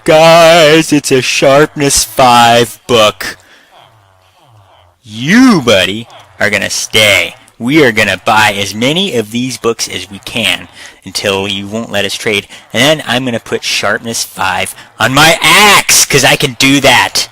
Guys, it's a sharpness 5 book. You, buddy, are gonna stay. We are gonna buy as many of these books as we can until you won't let us trade. And then I'm gonna put sharpness 5 on my axe, because I can do that.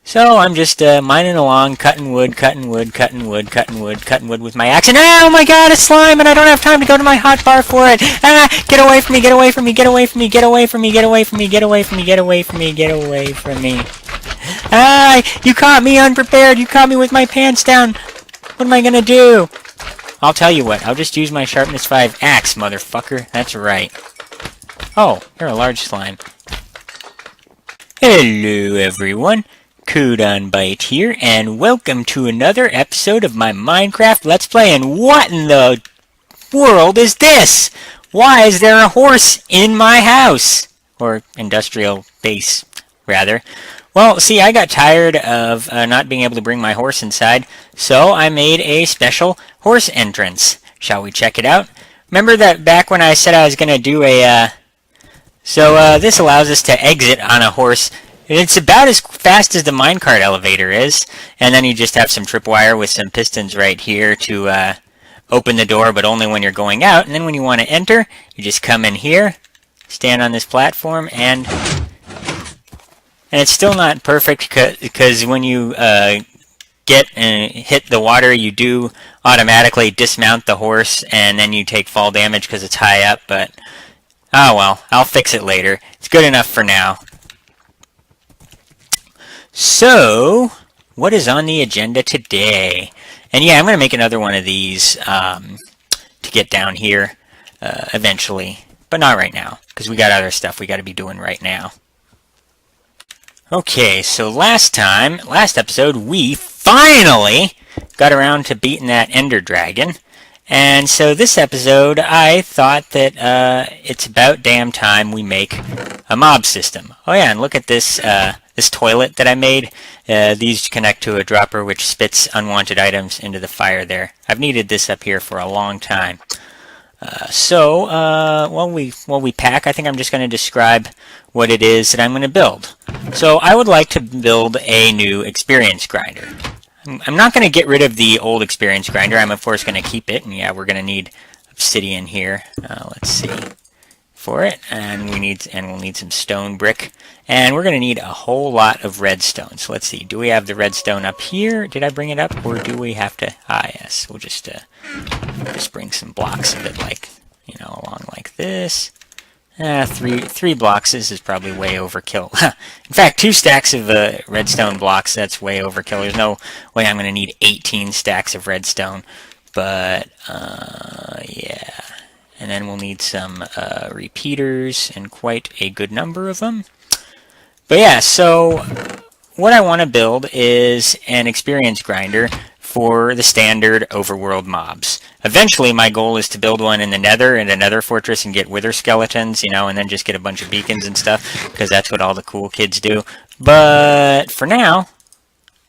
So I'm just mining along, cutting wood with my axe. And oh my god, a slime, and I don't have time to go to my hotbar for it. Ah, get away from me, get away from me, get away from me, get away from me, get away from me, get away from me, get away from me, get away from me. Ah, you caught me unprepared. You caught me with my pants down. What am I gonna do? I'll tell you what, I'll just use my sharpness 5 axe, motherfucker. That's right. Oh, you're a large slime. Hello, everyone. Codon Bite here, and welcome to another episode of my Minecraft Let's Play. And what in the world is this? Why is there a horse in my house? Or industrial base, rather. Well, see, I got tired of not being able to bring my horse inside, so I made a special horse entrance. Shall we check it out? Remember that back when I said I was going to do a... this allows us to exit on a horse. It's about as fast as the minecart elevator is, and then you just have some tripwire with some pistons right here to open the door, but only when you're going out. And then when you want to enter, you just come in here, stand on this platform, and it's still not perfect because when you get and hit the water, you do automatically dismount the horse, and then you take fall damage because it's high up. But oh well, I'll fix it later. It's good enough for now. So, what is on the agenda today? And yeah, I'm going to make another one of these to get down here eventually. But not right now, because we got other stuff we got to be doing right now. Okay, so last episode, we finally got around to beating that Ender Dragon. And so this episode, I thought that it's about damn time we make a mob system. Oh yeah, and look at this this toilet that I made. These connect to a dropper which spits unwanted items into the fire there. I've needed this up here for a long time. While we pack, I think I'm just going to describe what it is that I'm going to build. So I would like to build a new experience grinder. I'm not going to get rid of the old experience grinder. I'm of course going to keep it, and yeah, we're going to need obsidian here. Let's see for it, and we'll need some stone brick, and we're going to need a whole lot of redstone. So let's see. Do we have the redstone up here? Did I bring it up, or do we have to? Ah, yes. We'll just bring some blocks of it, like along like this. Three blocks. This is probably way overkill. In fact, 2 stacks of redstone blocks, that's way overkill. There's no way I'm going to need 18 stacks of redstone. But, yeah. And then we'll need some repeaters, and quite a good number of them. But yeah, so what I want to build is an experience grinder for the standard overworld mobs. Eventually, my goal is to build one in the nether, in a nether fortress, and get wither skeletons, and then just get a bunch of beacons and stuff, because that's what all the cool kids do. But for now,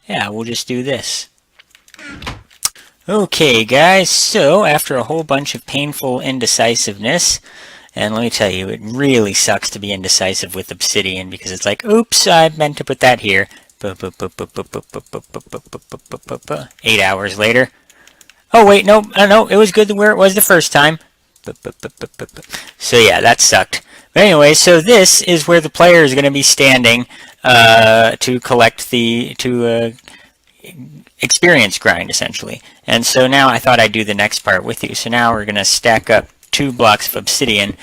yeah, we'll just do this. Okay, guys, so after a whole bunch of painful indecisiveness, and let me tell you, it really sucks to be indecisive with obsidian, because it's like, oops, I meant to put that here. 8 hours later. Oh wait, no, it was good where it was the first time. So yeah, that sucked. But anyway, so this is where the player is going to be standing to collect the experience grind, essentially. And so now I thought I'd do the next part with you. So now we're going to stack up 2 blocks of obsidian,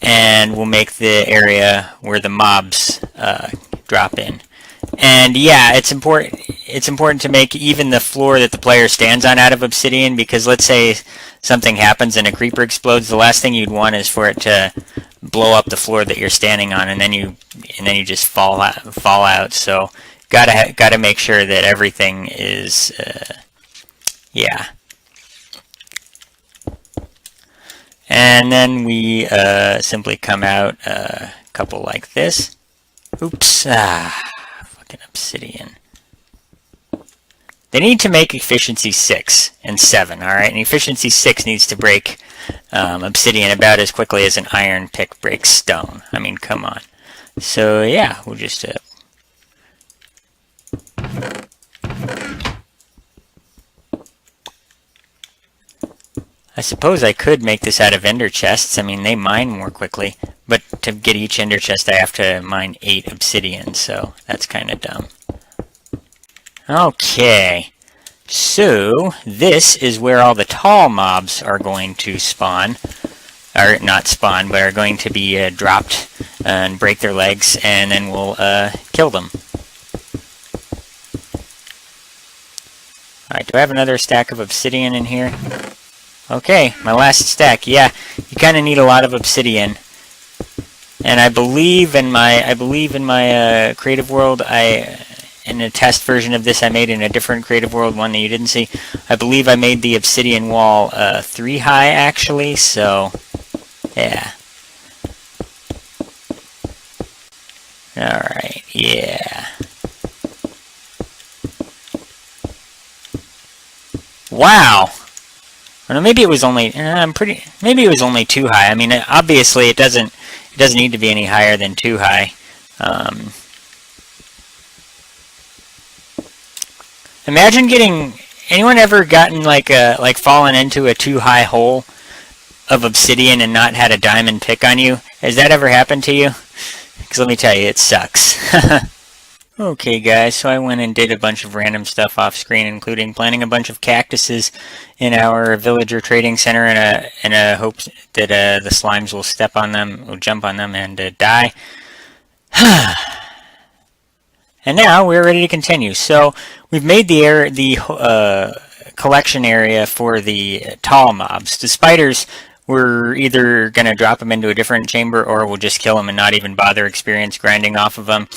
and we'll make the area where the mobs drop in. And yeah, it's important to make even the floor that the player stands on out of obsidian, because let's say something happens and a creeper explodes, the last thing you'd want is for it to blow up the floor that you're standing on, and then you just fall out. So gotta make sure that everything is yeah. And then we simply come out a couple like this. Oops. Obsidian. They need to make efficiency 6 and 7, alright? And efficiency 6 needs to break obsidian about as quickly as an iron pick breaks stone. I mean, come on. So yeah, we'll just I suppose I could make this out of ender chests. I mean, they mine more quickly, but to get each ender chest I have to mine 8 obsidian, so that's kind of dumb. Okay, so this is where all the tall mobs are going to spawn. Or not spawn, but are going to be dropped and break their legs, and then we'll kill them. Alright, do I have another stack of obsidian in here? Okay, my last stack. Yeah, you kind of need a lot of obsidian. And I believe in my creative world, in a test version of this I made in a different creative world, one that you didn't see, I believe I made the obsidian wall 3 high actually, so yeah. Alright, yeah. Wow! Well, maybe it was only, maybe it was only 2 high. I mean, obviously it doesn't need to be any higher than 2 high. Imagine anyone ever gotten like fallen into a 2 high hole of obsidian and not had a diamond pick on you? Has that ever happened to you? Because let me tell you, it sucks. Okay guys, so I went and did a bunch of random stuff off screen, including planting a bunch of cactuses in our villager trading center in a hope that the slimes will step on them, will jump on them and die. And now we're ready to continue. So we've made the collection area for the tall mobs. The spiders, we're either going to drop them into a different chamber or we'll just kill them and not even bother experience grinding off of them.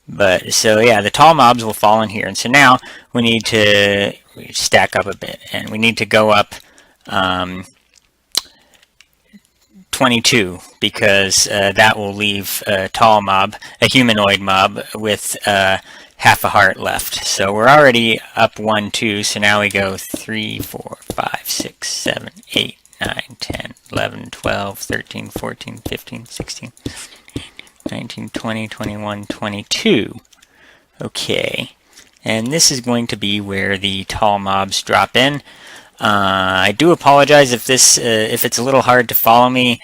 But so yeah, the tall mobs will fall in here, and so now we need to stack up a bit, and we need to go up 22 because that will leave a tall mob, a humanoid mob with half a heart left. So we're already up 1, 2. So now we go 3, 4, 5, 6, 7, 8, 9, 10, 11, 12, 13, 14, 15, 16. 19, 20, 21, 22. Okay, and this is going to be where the tall mobs drop in. I do apologize if it's a little hard to follow me.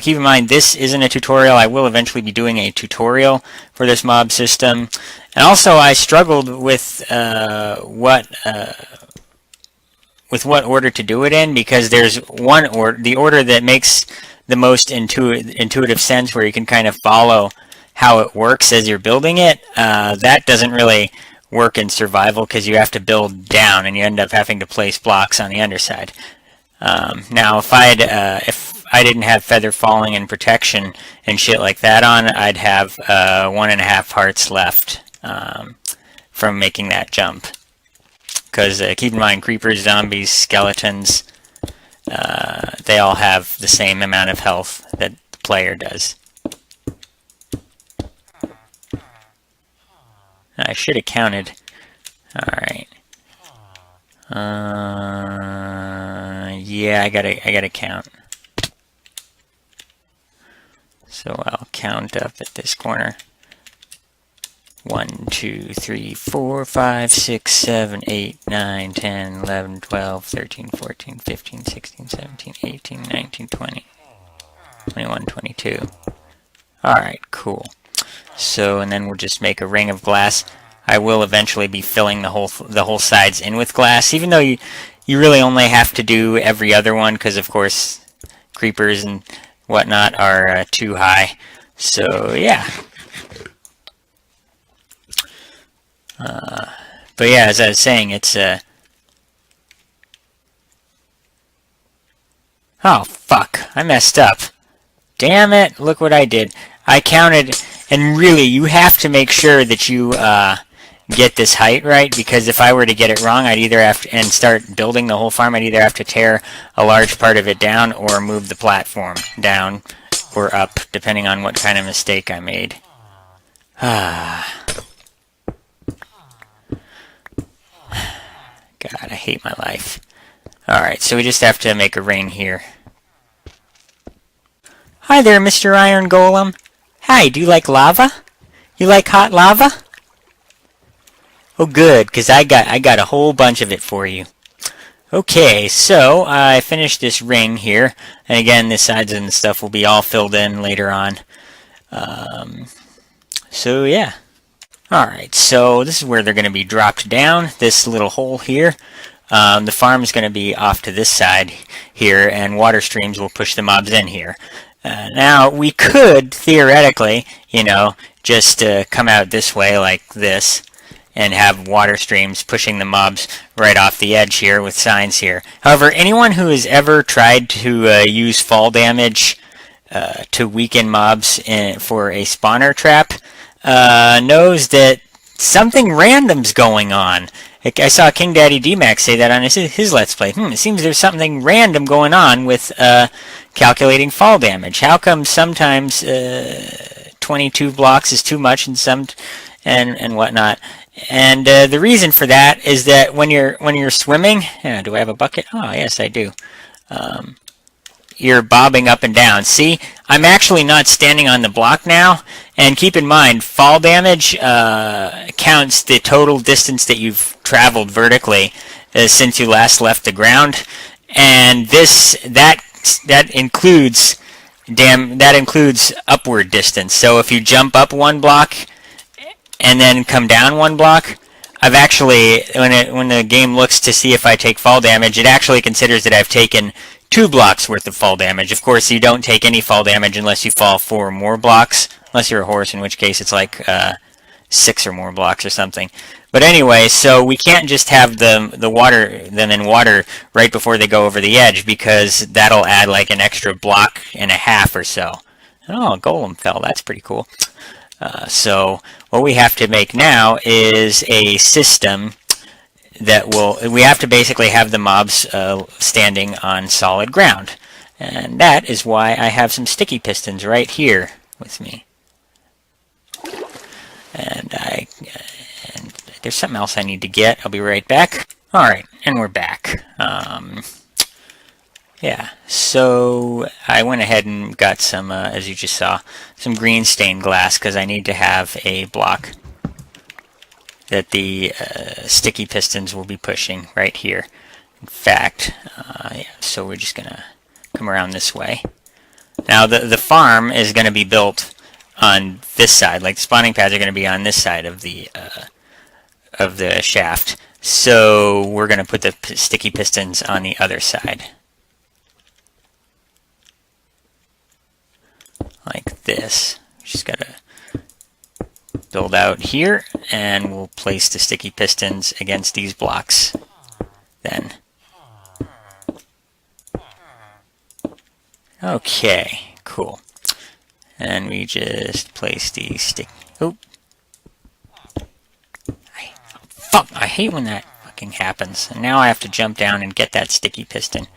Keep in mind, this isn't a tutorial. I will eventually be doing a tutorial for this mob system. And also, I struggled with what order to do it in, because there's the order that makes the most intuitive sense, where you can kind of follow how it works as you're building it. That doesn't really work in survival because you have to build down and you end up having to place blocks on the underside. Now if I didn't have feather falling and protection and shit like that on, I'd have 1.5 hearts left from making that jump. Because keep in mind, creepers, zombies, skeletons, they all have the same amount of health that the player does. I should have counted. Alright. Yeah, I gotta count. So I'll count up at this corner. 1, 2, 3, 4, 5, 6, 7, 8, 9, 10, 11, 12, 13, 14, 15, 16, 17, 18, 19, 20, 21, 22. Alright, cool. So, and then we'll just make a ring of glass. I will eventually be filling the whole sides in with glass, even though you really only have to do every other one, because of course creepers and whatnot are too high. So yeah. But yeah, as I was saying, it's oh fuck, I messed up. Damn it, look what I did. I counted, and really, you have to make sure that you get this height right, because if I were to get it wrong, I'd either have to, and start building the whole farm, I'd either have to tear a large part of it down or move the platform down or up, depending on what kind of mistake I made. God, I hate my life. Alright, so we just have to make a ring here. Hi there, Mr. Iron Golem. Hi, do you like lava? You like hot lava? Oh, good, because I got a whole bunch of it for you. Okay, so I finished this ring here, and again, the sides and the stuff will be all filled in later on. So yeah. Alright, so this is where they're going to be dropped down, this little hole here. The farm is going to be off to this side here, and water streams will push the mobs in here. Now, we could, theoretically, just come out this way like this, and have water streams pushing the mobs right off the edge here with signs here. However, anyone who has ever tried to use fall damage to weaken mobs for a spawner trap knows that something random's going on. I saw King Daddy D-Max say that on his Let's Play. It seems there's something random going on with calculating fall damage. How come sometimes 22 blocks is too much and whatnot? And the reason for that is that when you're swimming, do I have a bucket? Oh, yes, I do. You're bobbing up and down. See, I'm actually not standing on the block now. And keep in mind, fall damage counts the total distance that you've traveled vertically since you last left the ground, and that includes upward distance. So if you jump up one block and then come down one block, I've actually, when the game looks to see if I take fall damage, it actually considers that I've taken 2 blocks worth of fall damage. Of course, you don't take any fall damage unless you fall 4 or more blocks, unless you're a horse, in which case it's like 6 or more blocks or something. But anyway, so we can't just have the water right before they go over the edge, because that'll add like an extra block and a half or so. Oh, a golem fell. That's pretty cool. So what we have to make now is a system that we have to basically have the mobs standing on solid ground. And that is why I have some sticky pistons right here with me. And there's something else I need to get. I'll be right back. Alright, and we're back. Yeah, so I went ahead and got some, as you just saw, some green stained glass, because I need to have a block that the sticky pistons will be pushing right here. In fact, yeah, so we're just going to come around this way. Now, the farm is going to be built on this side, like the spawning pads are going to be on this side of the shaft. So we're going to put the sticky pistons on the other side. Like this. Just got to build out here, and we'll place the sticky pistons against these blocks then. Okay, cool. And we just place the fuck, I hate when that fucking happens. And now I have to jump down and get that sticky piston.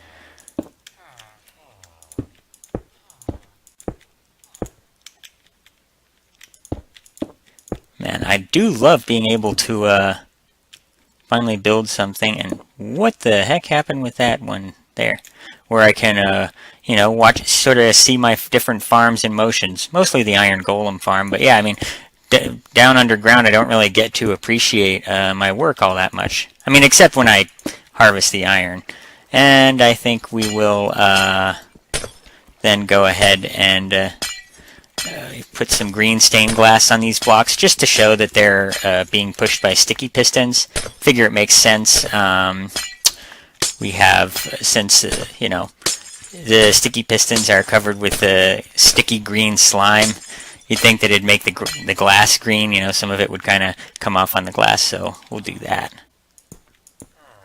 Man, I do love being able to finally build something. And what the heck happened with that one there? Where I can, sort of see my different farms in motions. Mostly the Iron Golem farm, but yeah, I mean, down underground I don't really get to appreciate my work all that much. I mean, except when I harvest the iron. And I think we will then go ahead and put some green stained glass on these blocks just to show that they're being pushed by sticky pistons. Figure it makes sense. We have, since, the sticky pistons are covered with the sticky green slime, you'd think that it'd make the glass green. Some of it would kind of come off on the glass, so we'll do that.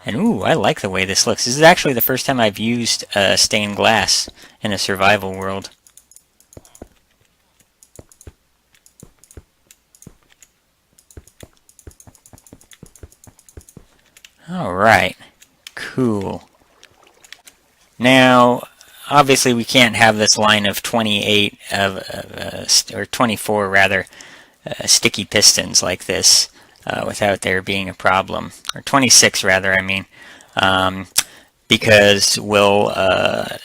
And ooh, I like the way this looks. This is actually the first time I've used stained glass in a survival world. Alright, cool. Now, obviously we can't have this line of 28 or 24 rather, sticky pistons like this without there being a problem. Or 26 rather, I mean. Because the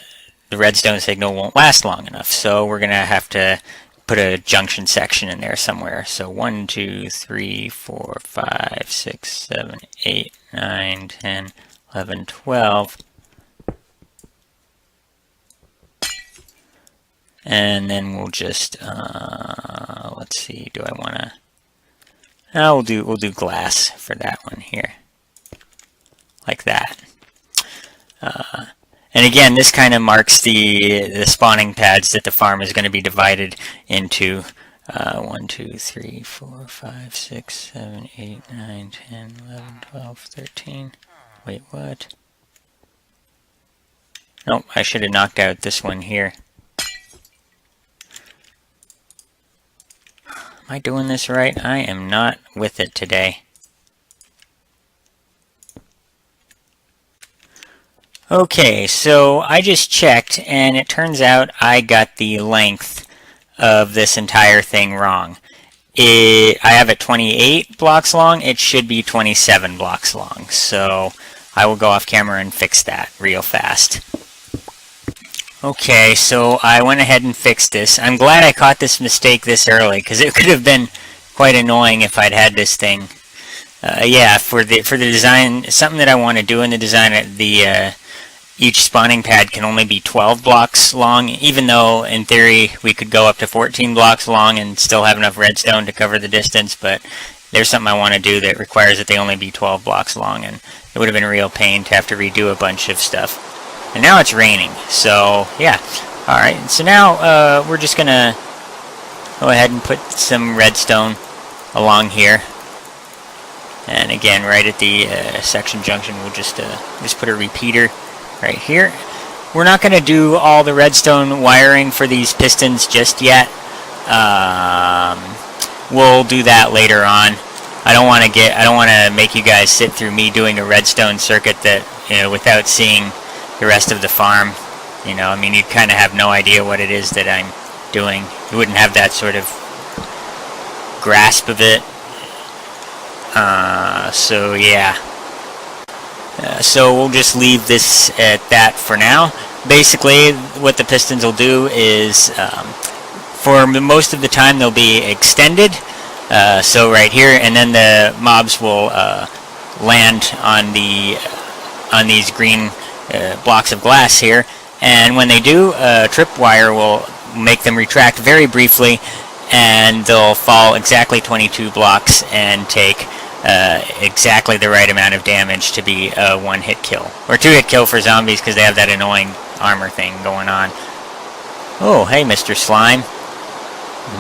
redstone signal won't last long enough. So we're going to have to put a junction section in there somewhere. So 1, 2, 3, 4, 5, 6, 7, 8, 9, 10, 11, 12. And then we'll just, let's see, do I want to, we'll do glass for that one here. Like that. And again, this kind of marks the spawning pads that the farm is going to be divided into 1, 2, 3, 4, 5, 6, 7, 8, 9, 10, 11, 12, 13. Wait, what? Nope, I should have knocked out this one here. Am I doing this right? I am not with it today. Okay, so I just checked, and it turns out I got the length of this entire thing wrong. I have it 28 blocks long. It should be 27 blocks long. So I will go off camera and fix that real fast. Okay, so I went ahead and fixed this. I'm glad I caught this mistake this early, because it could have been quite annoying if I'd had this thing. Yeah, for the design, something that I want to do in the design, each spawning pad can only be 12 blocks long, even though in theory we could go up to 14 blocks long and still have enough redstone to cover the distance, but there's something I want to do that requires that they only be 12 blocks long, and it would have been a real pain to have to redo a bunch of stuff. And now it's raining, so yeah. Alright, so now we're just going to go ahead and put some redstone along here. And again, right at the section junction, we'll just put a repeater right here. We're not going to do all the redstone wiring for these pistons just yet. We'll do that later on. I don't want to make you guys sit through me doing a redstone circuit that, without seeing the rest of the farm. I mean, you'd kind of have no idea what it is that I'm doing. You wouldn't have that sort of grasp of it. So yeah. So we'll just leave this at that for now. Basically, what the pistons will do is, for most of the time, they'll be extended. So right here, and then the mobs will land on these green blocks of glass here. And when they do, tripwire will make them retract very briefly, and they'll fall exactly 22 blocks and take exactly the right amount of damage to be a one-hit kill. Or two-hit kill for zombies, because they have that annoying armor thing going on. Oh, hey, Mr. Slime.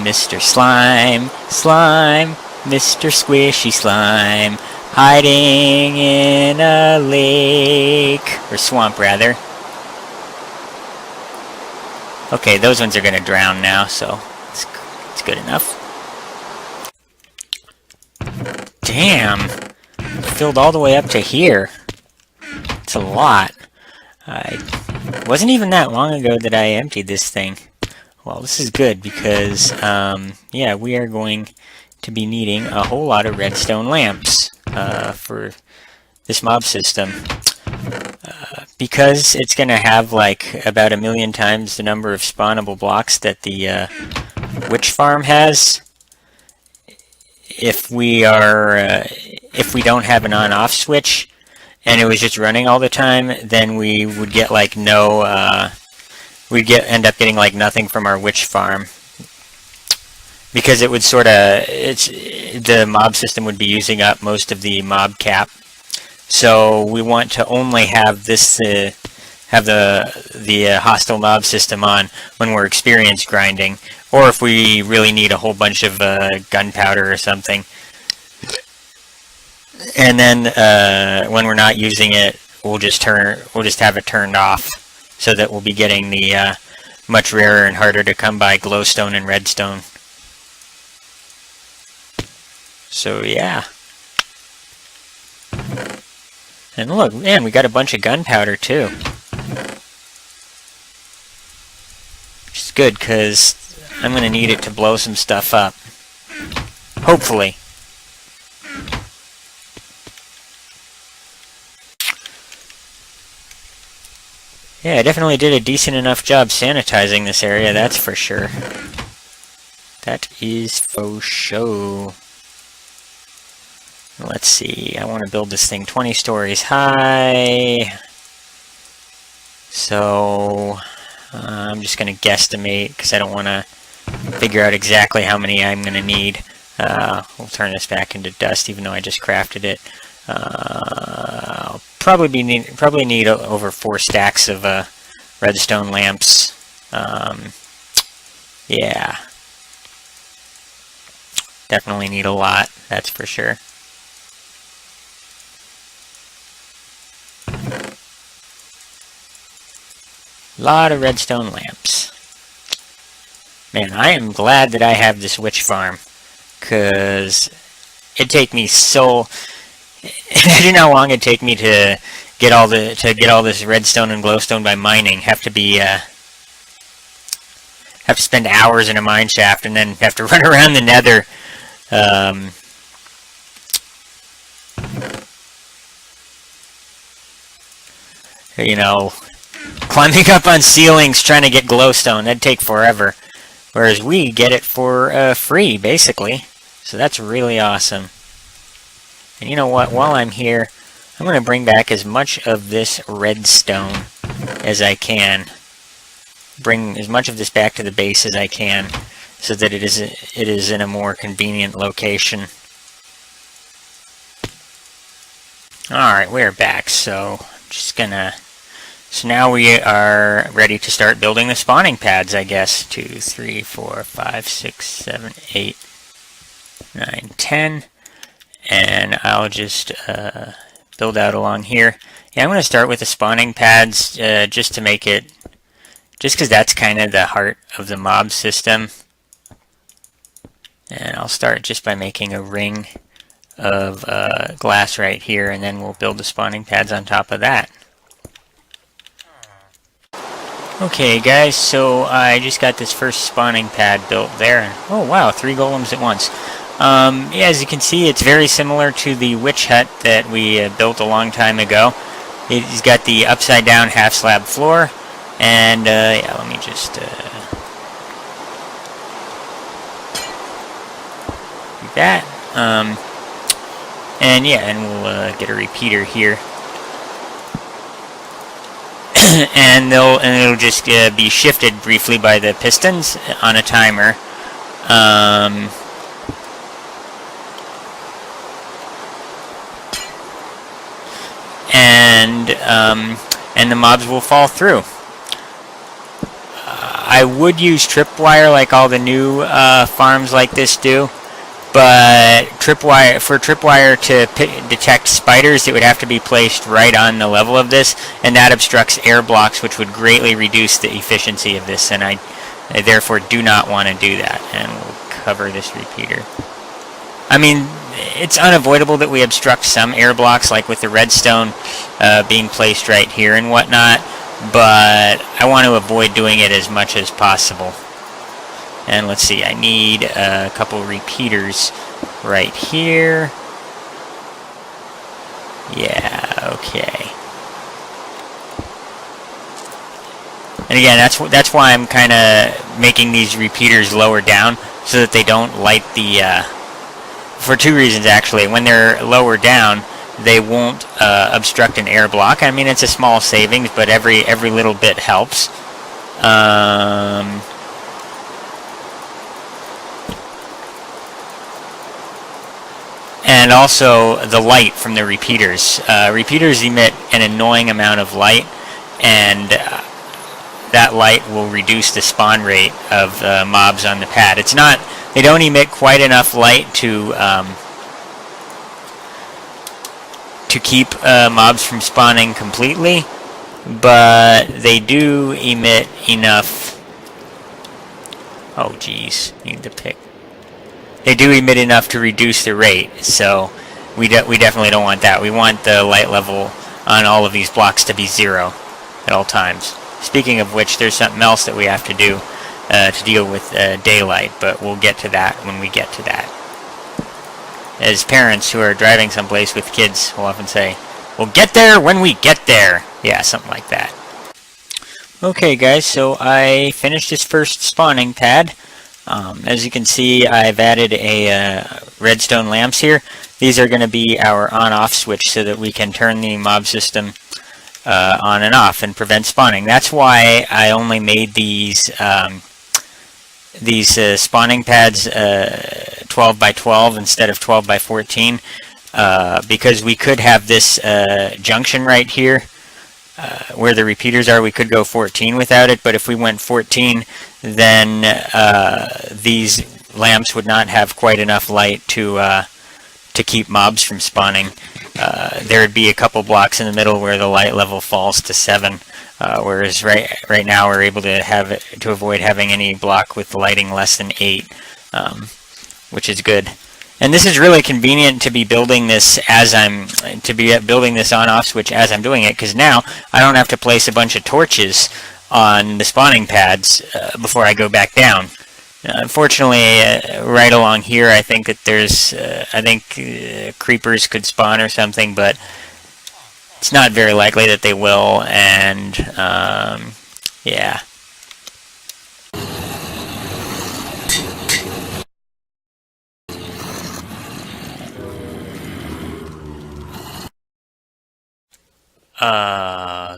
Mr. Slime, Slime, Mr. Squishy Slime, hiding in a lake, or swamp, rather. Okay, those ones are going to drown now, so it's good enough. Damn! Filled all the way up to here. It's a lot. It wasn't even that long ago that I emptied this thing. Well, this is good because, yeah, we are going to be needing a whole lot of redstone lamps for this mob system. Because it's going to have, like, about 1 million times the number of spawnable blocks that the witch farm has. If we don't have an on-off switch and it was just running all the time, then we would get like end up getting like nothing from our witch farm, because it would the mob system would be using up most of the mob cap. So we want to only have this have the hostile mob system on when we're experience grinding, or if we really need a whole bunch of gunpowder or something. And then when we're not using it, we'll just have it turned off, so that we'll be getting the much rarer and harder to come by glowstone and redstone. So yeah. And look, man, we got a bunch of gunpowder too. Which is good, because I'm going to need it to blow some stuff up. Hopefully. Yeah, I definitely did a decent enough job sanitizing this area, that's for sure. That is for sure. Let's see, I want to build this thing 20 stories high. So I'm just going to guesstimate because I don't want to figure out exactly how many I'm going to need. We'll turn this back into dust even though I just crafted it. I'll probably need over 4 stacks of redstone lamps. Yeah. Definitely need a lot, that's for sure. A lot of redstone lamps. Man, I am glad that I have this witch farm, because it'd take me so... Imagine how long it'd take me to get all this redstone and glowstone by mining. Have to spend hours in a mine shaft and then have to run around the nether. You know, climbing up on ceilings trying to get glowstone. That'd take forever. Whereas we get it for free, basically. So that's really awesome. And you know what? While I'm here, I'm going to bring back as much of this redstone as I can. Bring as much of this back to the base as I can, so that it is in a more convenient location. Alright, we're back, so I'm just gonna... So now we are ready to start building the spawning pads, I guess. 2, 3, 4, 5, 6, 7, 8, 9, 10. And I'll just build out along here. Yeah, I'm going to start with the spawning pads just to make it... Just because that's kind of the heart of the mob system. And I'll start just by making a ring of glass right here, and then we'll build the spawning pads on top of that. Okay guys, so I just got this first spawning pad built there. Oh wow, 3 golems at once. Yeah, as you can see, it's very similar to the witch hut that we built a long time ago. It's got the upside down half slab floor, and yeah, let me just do that. And yeah, and we'll get a repeater here. And it'll just be shifted briefly by the pistons on a timer. And the mobs will fall through. I would use tripwire like all the new farms like this do, but for tripwire to detect spiders, it would have to be placed right on the level of this, and that obstructs air blocks, which would greatly reduce the efficiency of this, and I therefore do not want to do that. And we'll cover this repeater. I mean, it's unavoidable that we obstruct some air blocks, like with the redstone being placed right here and whatnot, but I want to avoid doing it as much as possible. And let's see, I need a couple repeaters right here. Yeah, okay. And again, that's why I'm kind of making these repeaters lower down, so that they don't light the... for 2 reasons, actually. When they're lower down, they won't obstruct an air block. I mean, it's a small savings, but every little bit helps. And also the light from the repeaters. Repeaters emit an annoying amount of light, and that light will reduce the spawn rate of mobs on the pad. It's not... They don't emit quite enough light to keep mobs from spawning completely, but they do emit enough... Oh geez, need to pick. They do emit enough to reduce the rate, so we definitely don't want that. We want the light level on all of these blocks to be 0 at all times. Speaking of which, there's something else that we have to do to deal with daylight, but we'll get to that when we get to that. As parents who are driving someplace with kids will often say, "We'll get there when we get there." Yeah, something like that. Okay guys, so I finished this first spawning pad. As you can see, I've added a redstone lamps here. These are going to be our on-off switch so that we can turn the mob system on and off and prevent spawning. That's why I only made these spawning pads 12 by 12 instead of 12 by 14 because we could have this junction right here where the repeaters are. We could go 14 without it, but if we went 14, then these lamps would not have quite enough light to keep mobs from spawning. There would be a couple blocks in the middle where the light level falls to 7, whereas right now we're able to avoid having any block with lighting less than 8, which is good. And this is really convenient to be building this building this on-off switch as I'm doing it, because now I don't have to place a bunch of torches on the spawning pads before I go back down. Unfortunately, right along here, I think that there's, creepers could spawn or something, but it's not very likely that they will, and, yeah.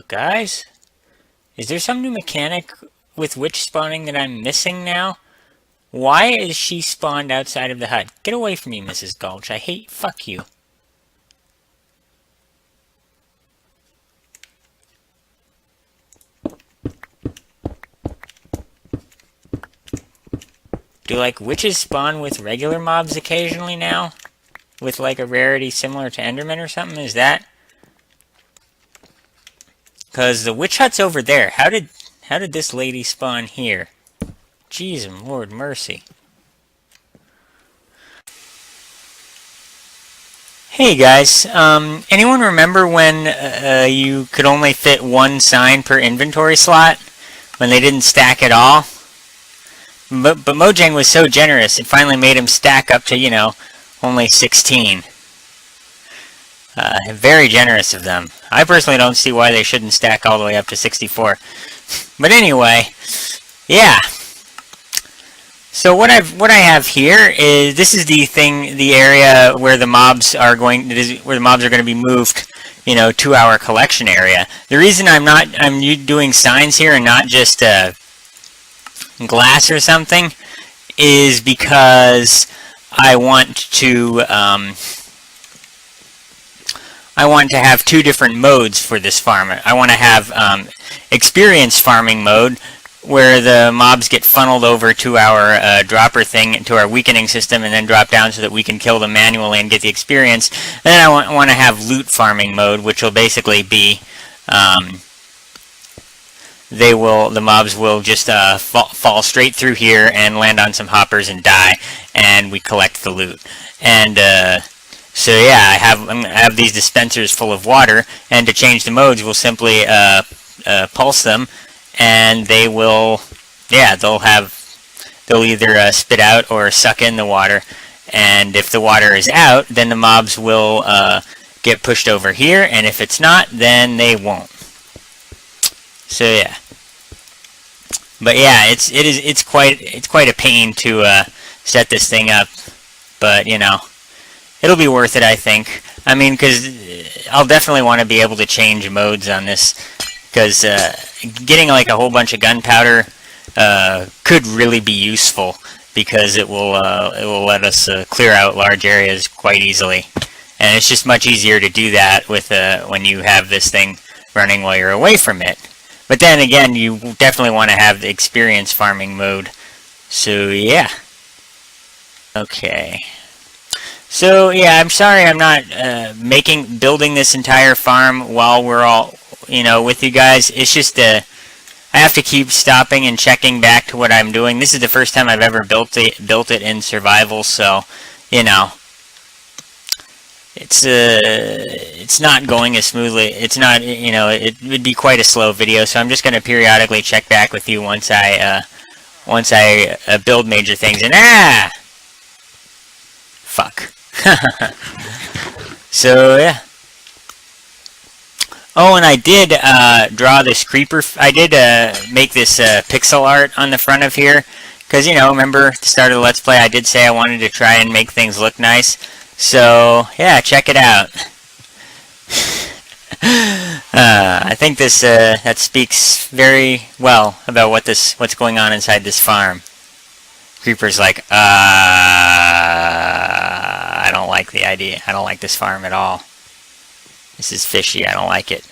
Guys? Is there some new mechanic with witch spawning that I'm missing now? Why is she spawned outside of the hut? Get away from me, Mrs. Gulch. I hate... Fuck you. Do, like, witches spawn with regular mobs occasionally now? With, like, a rarity similar to Enderman or something? Is that... Because the witch hut's over there. How did this lady spawn here? Jeez and Lord mercy. Hey guys, anyone remember when you could only fit one sign per inventory slot? When they didn't stack at all? But Mojang was so generous, it finally made him stack up to, you know, only 16. Very generous of them. I personally don't see why they shouldn't stack all the way up to 64. But anyway, yeah. So what I have here is this is the area where the mobs are going to be moved, you know, to our collection area. The reason I'm doing signs here and not just glass or something is because I want to have two different modes for this farm. I want to have experience farming mode, where the mobs get funneled over to our dropper thing, to our weakening system, and then drop down so that we can kill them manually and get the experience. And then I want to have loot farming mode, which will basically be the mobs will just fall straight through here and land on some hoppers and die, and we collect the loot. And so yeah, I have these dispensers full of water, and to change the modes, we'll simply pulse them, and they will, yeah, they'll either spit out or suck in the water. And if the water is out, then the mobs will get pushed over here, and if it's not, then they won't. So yeah, but yeah, it's quite a pain to set this thing up, but you know, it'll be worth it, I think. I mean, because I'll definitely want to be able to change modes on this, because getting like a whole bunch of gunpowder could really be useful, because it will let us clear out large areas quite easily, and it's just much easier to do that with when you have this thing running while you're away from it. But then again, you definitely want to have the experience farming mode. So yeah. Okay. So yeah, I'm sorry I'm not building this entire farm while we're all, you know, with you guys. It's just I have to keep stopping and checking back to what I'm doing. This is the first time I've ever built it in survival, so you know, it's not going as smoothly. It's not, you know, it would be quite a slow video. So I'm just going to periodically check back with you once I build major things. And fuck. So yeah. Oh, and I did draw this creeper. I did make this pixel art on the front of here, Because, you know, remember at the start of the Let's Play, I did say I wanted to try and make things look nice. So, yeah, check it out. I think this that speaks very well about what's going on inside this farm. Creeper's like, I don't like the idea. I don't like this farm at all. This is fishy. I don't like it.